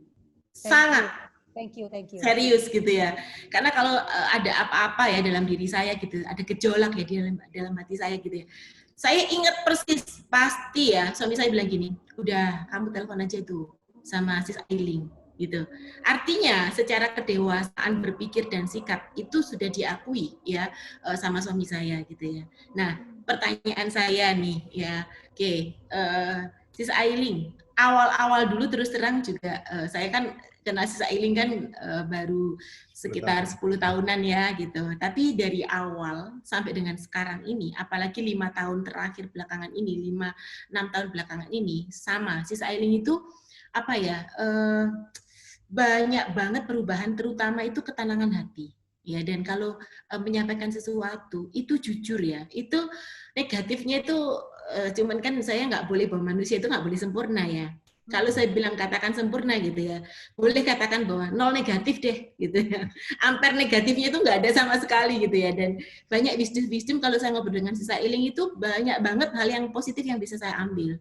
[SPEAKER 2] Sangat.
[SPEAKER 1] Thank you.
[SPEAKER 2] Serius gitu ya. Karena kalau ada apa-apa ya dalam diri saya gitu, ada gejolak ya di dalam hati saya gitu ya. Saya ingat persis, pasti ya, suami saya bilang gini, udah kamu telepon aja tuh sama Sis Ailing gitu. Artinya secara kedewasaan berpikir dan sikap itu sudah diakui ya sama suami saya gitu ya. Nah, pertanyaan saya nih ya, oke, Sis Ailing, awal-awal dulu terus terang juga saya kan kenal Sis Ailing kan baru sekitar 10 tahunan ya gitu. Tapi dari awal sampai dengan sekarang ini, apalagi 5 tahun terakhir belakangan ini, 5-6 tahun belakangan ini, sama Sis Ailing itu banyak banget perubahan, terutama itu ketenangan hati. Ya, dan kalau menyampaikan sesuatu itu jujur ya, itu negatifnya itu cuman kan saya nggak boleh bahwa manusia itu nggak boleh sempurna ya. Kalau saya bilang katakan sempurna gitu ya, boleh katakan bahwa 0 negatif deh gitu ya. Ampere negatifnya itu nggak ada sama sekali gitu ya. Dan banyak wisdom kalau saya ngobrol dengan Sis Ailing itu banyak banget hal yang positif yang bisa saya ambil.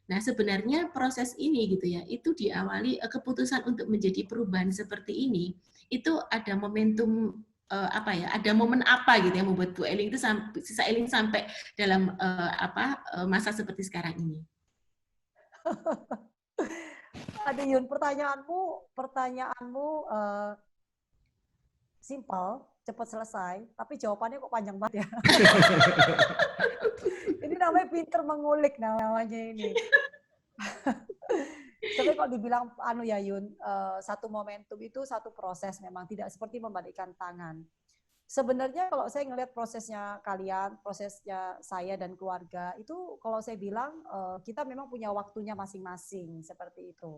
[SPEAKER 2] Nah, sebenarnya proses ini gitu ya, itu diawali keputusan untuk menjadi perubahan seperti ini, itu ada momentum ada momen apa gitu yang membuat Bu Ailing itu Sis Ailing sampai dalam masa seperti sekarang ini.
[SPEAKER 1] Aduh Yun, pertanyaanmu simple, cepat selesai, tapi jawabannya kok panjang banget ya. Ini namanya pinter mengulik namanya ini. Tapi kalau dibilang ya Yun, satu momentum itu satu proses, memang tidak seperti membalikkan tangan. Sebenarnya kalau saya ngelihat prosesnya kalian, prosesnya saya dan keluarga, itu kalau saya bilang kita memang punya waktunya masing-masing seperti itu.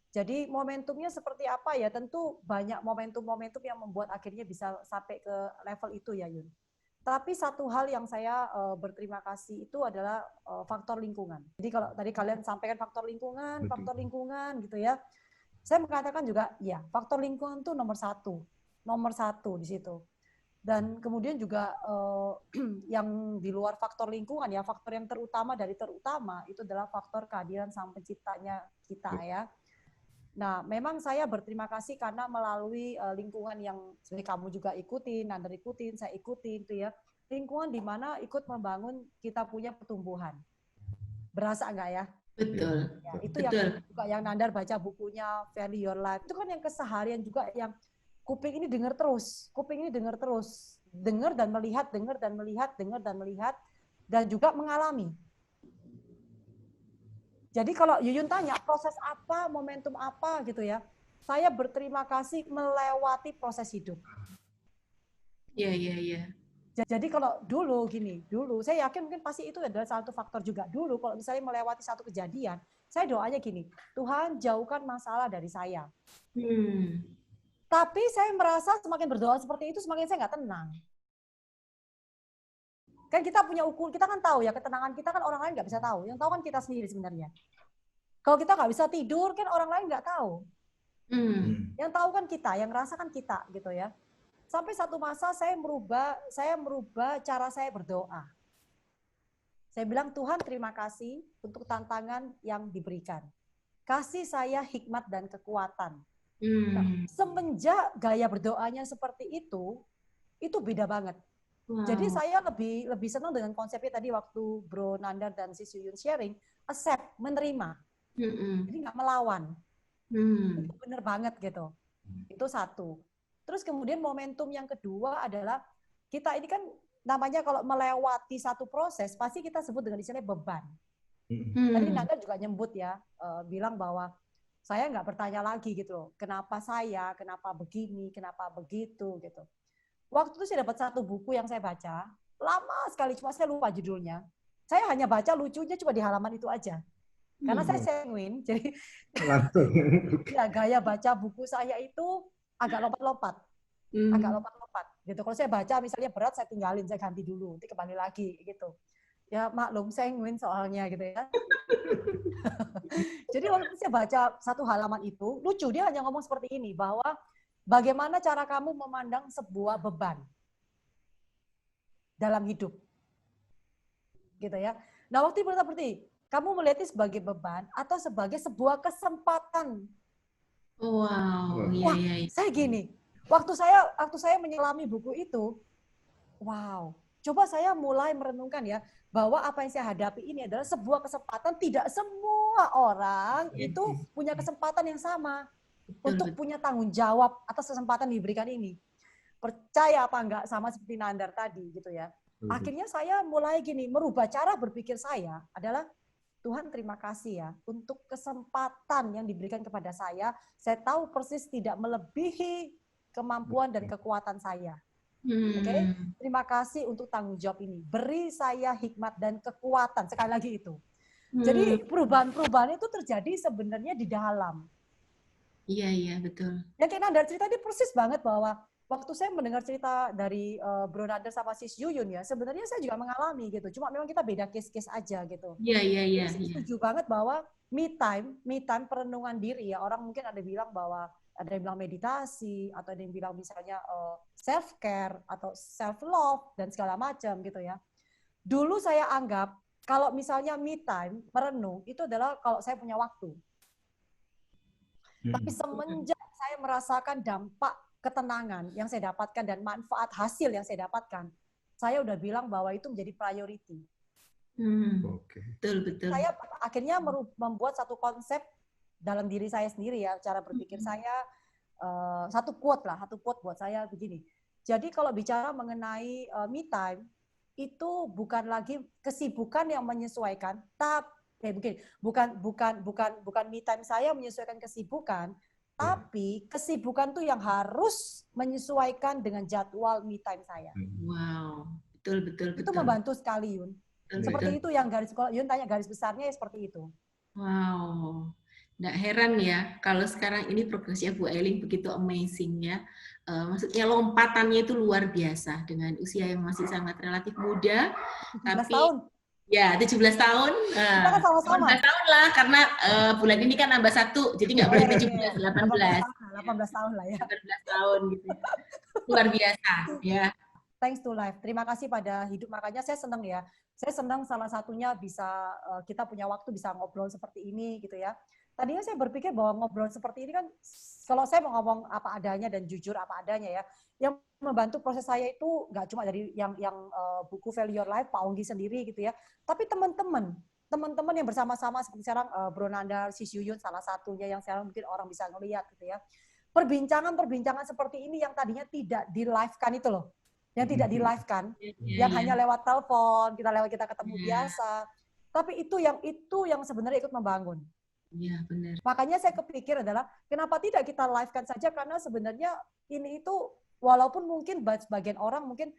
[SPEAKER 1] Jadi momentumnya seperti apa ya? Tentu banyak momentum-momentum yang membuat akhirnya bisa sampai ke level itu ya Yun. Tapi satu hal yang saya berterima kasih itu adalah faktor lingkungan. Jadi kalau tadi kalian sampaikan faktor lingkungan gitu ya. Saya mengatakan juga ya faktor lingkungan itu nomor satu di situ. Dan kemudian juga yang di luar faktor lingkungan ya, faktor yang terutama itu adalah faktor kehadiran Sang Penciptanya kita ya. Nah, memang saya berterima kasih karena melalui lingkungan yang seperti kamu juga ikutin, Nanda ikutin, saya ikutin itu ya. lingkungan di mana ikut membangun kita punya pertumbuhan. Berasa enggak ya?
[SPEAKER 2] Betul.
[SPEAKER 1] Ya, itu
[SPEAKER 2] Betul.
[SPEAKER 1] yang juga yang Nandar baca bukunya Value Your Life. Itu kan yang keseharian juga yang kuping ini dengar terus, dengar dan melihat, dan juga mengalami. Jadi kalau Yuyun tanya proses apa, momentum apa gitu ya, saya berterima kasih melewati proses hidup.
[SPEAKER 2] Iya.
[SPEAKER 1] Jadi kalau dulu saya yakin mungkin pasti itu adalah satu faktor juga dulu. Kalau misalnya melewati satu kejadian, saya doanya gini, Tuhan jauhkan masalah dari saya. Tapi saya merasa semakin berdoa seperti itu, semakin saya nggak tenang. Kan kita punya ukur, kita kan tahu ya ketenangan kita kan orang lain nggak bisa tahu. Yang tahu kan kita sendiri sebenarnya. Kalau kita nggak bisa tidur, kan orang lain nggak tahu. Yang tahu kan kita, yang rasakan kita gitu ya. Sampai satu masa saya merubah cara saya berdoa. Saya bilang, Tuhan terima kasih untuk tantangan yang diberikan. Kasih saya hikmat dan kekuatan. Nah, semenjak gaya berdoanya seperti itu beda banget. Wow. Jadi saya lebih senang dengan konsepnya tadi waktu Bro Nandar dan Sis Yuyun sharing, accept, menerima. Jadi nggak melawan. Itu benar banget gitu. Itu satu. Terus kemudian momentum yang kedua adalah kita ini kan namanya kalau melewati satu proses pasti kita sebut dengan istilah beban. Tadi Nandar juga nyebut ya, bilang bahwa saya nggak bertanya lagi gitu loh, kenapa saya, kenapa begini, kenapa begitu gitu. Waktu itu saya dapat satu buku yang saya baca, lama sekali, cuma saya lupa judulnya. Saya hanya baca lucunya cuma di halaman itu aja. Karena saya sanguin, jadi ya, gaya baca buku saya itu agak lompat-lompat. Gitu. Kalau saya baca misalnya berat, saya tinggalin, saya ganti dulu, nanti kembali lagi gitu. Ya maklum, sanguin soalnya gitu ya. Jadi waktu saya baca satu halaman itu, lucu, dia hanya ngomong seperti ini, bahwa bagaimana cara kamu memandang sebuah beban dalam hidup. Gitu ya. Nah, waktu itu seperti kamu melihatnya sebagai beban atau sebagai sebuah kesempatan.
[SPEAKER 2] Wow,
[SPEAKER 1] iya. Saya gini, waktu saya menyelami buku itu, wow, coba saya mulai merenungkan ya, bahwa apa yang saya hadapi ini adalah sebuah kesempatan, tidak semua orang itu punya kesempatan yang sama. Untuk punya tanggung jawab atas kesempatan diberikan ini. Percaya apa enggak sama seperti Nandar tadi gitu ya. Akhirnya saya mulai gini, merubah cara berpikir saya adalah Tuhan terima kasih ya untuk kesempatan yang diberikan kepada saya. Saya tahu persis tidak melebihi kemampuan dan kekuatan saya. Oke, terima kasih untuk tanggung jawab ini. Beri saya hikmat dan kekuatan, sekali lagi itu. Jadi perubahan-perubahan itu terjadi sebenarnya di dalam.
[SPEAKER 2] Iya, betul.
[SPEAKER 1] Yang kayak Nandar cerita ini persis banget bahwa waktu saya mendengar cerita dari Bro Nandar sama Sis Yuyun ya, sebenarnya saya juga mengalami gitu. Cuma memang kita beda case-case aja gitu.
[SPEAKER 2] Iya.
[SPEAKER 1] Saya setuju banget bahwa me time perenungan diri ya. Orang mungkin ada bilang bahwa ada yang bilang meditasi atau ada yang bilang misalnya self care atau self love dan segala macam gitu ya. Dulu saya anggap kalau misalnya me time merenung itu adalah kalau saya punya waktu. Tapi semenjak saya merasakan dampak ketenangan yang saya dapatkan dan manfaat hasil yang saya dapatkan, saya udah bilang bahwa itu menjadi priority.
[SPEAKER 2] Betul.
[SPEAKER 1] Saya akhirnya membuat satu konsep dalam diri saya sendiri ya, cara berpikir saya, satu quote buat saya begini. Jadi kalau bicara mengenai me time, itu bukan lagi kesibukan yang menyesuaikan, tapi bukan me time saya menyesuaikan kesibukan, tapi kesibukan tuh yang harus menyesuaikan dengan jadwal me time saya.
[SPEAKER 2] Wow, betul.
[SPEAKER 1] Itu membantu sekali, Yun. Seperti itu yang Yun tanya garis besarnya ya seperti itu.
[SPEAKER 2] Wow, nggak heran ya kalau sekarang ini progresnya Bu Aileen begitu amazing ya. Maksudnya lompatannya itu luar biasa dengan usia yang masih sangat relatif muda.
[SPEAKER 1] 17 tahun.
[SPEAKER 2] Ya, 17 tahun.
[SPEAKER 1] Kita kan sama-sama.
[SPEAKER 2] 18 tahun lah, karena bulan ini kan nambah 1, jadi nggak boleh 17, 18.
[SPEAKER 1] 18 tahun lah ya.
[SPEAKER 2] 18 tahun gitu. Luar biasa ya.
[SPEAKER 1] Thanks to life. Terima kasih pada hidup. Makanya saya senang ya. Saya senang salah satunya bisa kita punya waktu bisa ngobrol seperti ini gitu ya. tadinya saya berpikir bahwa ngobrol seperti ini kan, kalau saya mau ngomong apa adanya dan jujur apa adanya ya, yang membantu proses saya itu nggak cuma dari yang buku Value Your Life, Pak Onggi sendiri gitu ya, tapi teman-teman yang bersama-sama seperti sekarang Bro Nandar, Sis Yuyun salah satunya yang sekarang mungkin orang bisa ngelihat gitu ya. Perbincangan seperti ini yang tadinya tidak di-live-kan itu loh. Yang tidak di-live-kan, yang hanya lewat telepon, kita ketemu biasa. Tapi itu yang sebenarnya ikut membangun.
[SPEAKER 2] Iya, benar.
[SPEAKER 1] Makanya saya kepikir adalah kenapa tidak kita live-kan saja, karena sebenarnya ini itu walaupun mungkin sebagian orang mungkin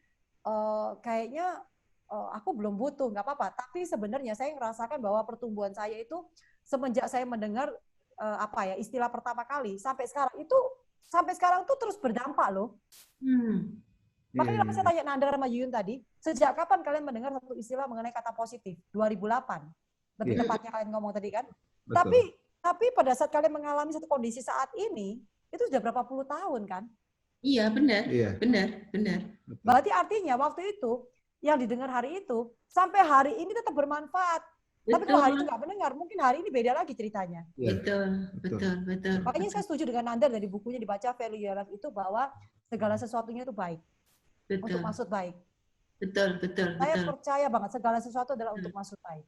[SPEAKER 1] kayaknya aku belum butuh, nggak apa-apa. Tapi sebenarnya saya merasakan bahwa pertumbuhan saya itu semenjak saya mendengar istilah pertama kali sampai sekarang tuh terus berdampak loh. Makanya kalau saya tanya Nandar sama Yuyun tadi, sejak kapan kalian mendengar satu istilah mengenai kata positif? 2008. Lebih tepatnya kalian ngomong tadi kan.
[SPEAKER 3] Betul.
[SPEAKER 1] Tapi pada saat kalian mengalami satu kondisi saat ini, itu sudah berapa puluh tahun kan?
[SPEAKER 2] Iya, benar.
[SPEAKER 3] Iya.
[SPEAKER 2] Benar.
[SPEAKER 1] Berarti artinya waktu itu yang didengar hari itu sampai hari ini tetap bermanfaat.
[SPEAKER 2] Betul.
[SPEAKER 1] Tapi kalau hari itu nggak mendengar, mungkin hari ini beda lagi ceritanya.
[SPEAKER 2] Betul.
[SPEAKER 1] Makanya saya setuju dengan Nandar dari bukunya dibaca Value Your Life itu bahwa segala sesuatunya itu baik. Untuk maksud baik.
[SPEAKER 2] Betul.
[SPEAKER 1] Saya percaya banget segala sesuatu adalah untuk maksud baik.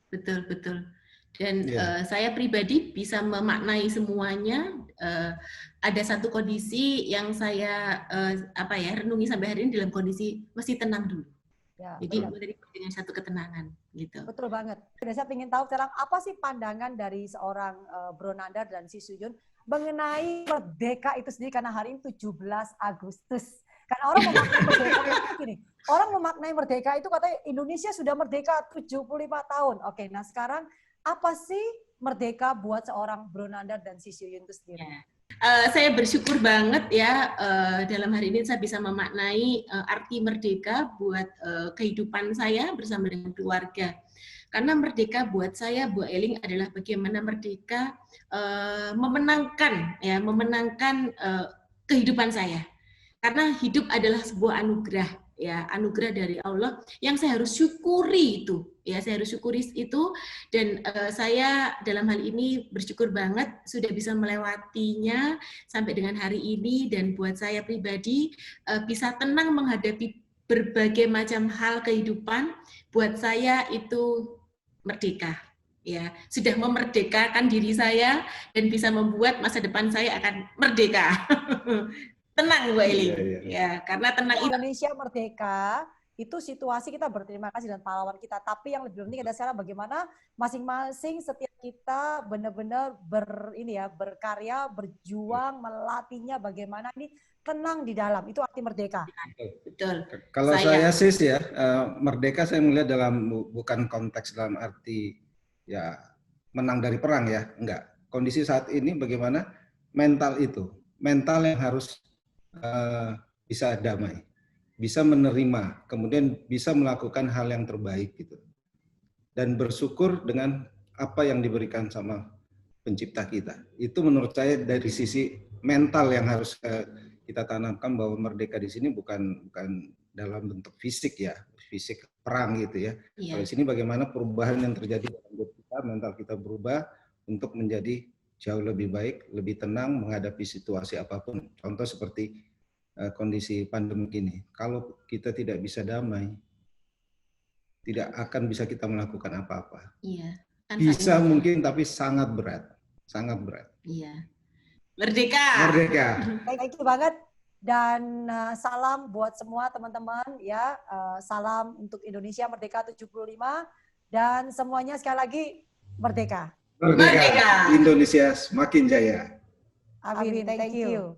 [SPEAKER 2] Betul. Dan saya pribadi bisa memaknai semuanya. Ada satu kondisi yang saya renungi sampai hari ini dalam kondisi mesti tenang dulu.
[SPEAKER 1] Ya,
[SPEAKER 2] jadi dengan satu ketenangan gitu.
[SPEAKER 1] Betul banget. Dan saya ingin tahu sekarang apa sih pandangan dari seorang Bro Nandar dan Sis Yuyun mengenai merdeka itu sendiri, karena hari ini 17 Agustus. Karena orang memaknai merdeka itu gini. Orang memaknai merdeka itu katanya Indonesia sudah merdeka 75 tahun. Oke, nah sekarang apa sih merdeka buat seorang Bro Nandar dan Sis Yuyun itu sendiri?
[SPEAKER 2] Ya. Saya bersyukur banget ya dalam hari ini saya bisa memaknai arti merdeka buat kehidupan saya bersama dengan keluarga. Karena merdeka buat saya, Bu Eling, adalah bagaimana merdeka memenangkan kehidupan saya. Karena hidup adalah sebuah anugerah, ya, anugerah dari Allah yang saya harus syukuri itu, ya, saya harus syukuri itu, dan saya dalam hal ini bersyukur banget sudah bisa melewatinya sampai dengan hari ini, dan buat saya pribadi bisa tenang menghadapi berbagai macam hal kehidupan. Buat saya itu merdeka, ya, sudah memerdekakan diri saya dan bisa membuat masa depan saya akan merdeka. Tenang, Bu Eli. Ya, karena tenang itu.
[SPEAKER 1] Indonesia merdeka, itu situasi kita berterima kasih dan pahlawan kita. Tapi yang lebih penting adalah sekarang bagaimana masing-masing setiap kita benar-benar berkarya, berjuang, melatihnya bagaimana ini tenang di dalam. Itu arti merdeka.
[SPEAKER 2] Betul.
[SPEAKER 3] Kalau saya Sis ya, merdeka saya melihat bukan konteks dalam arti ya menang dari perang ya, enggak. Kondisi saat ini bagaimana mental yang harus bisa damai, bisa menerima, kemudian bisa melakukan hal yang terbaik gitu, dan bersyukur dengan apa yang diberikan sama pencipta kita. Itu menurut saya dari sisi mental yang harus kita tanamkan, bahwa merdeka di sini bukan dalam bentuk fisik ya, fisik perang gitu ya. Kalau di sini bagaimana perubahan yang terjadi dalam hidup kita, mental kita berubah untuk menjadi jauh lebih baik, lebih tenang menghadapi situasi apapun. Contoh seperti kondisi pandemi ini. Kalau kita tidak bisa damai, tidak akan bisa kita melakukan apa-apa.
[SPEAKER 2] Iya.
[SPEAKER 3] Bisa mungkin, tapi sangat berat. Sangat berat.
[SPEAKER 2] Iya. Merdeka.
[SPEAKER 1] Thank you banget. Dan salam buat semua teman-teman ya. Salam untuk Indonesia Merdeka 75. Dan semuanya sekali lagi merdeka.
[SPEAKER 3] Merdeka. Indonesia semakin jaya.
[SPEAKER 1] Amin. Thank you.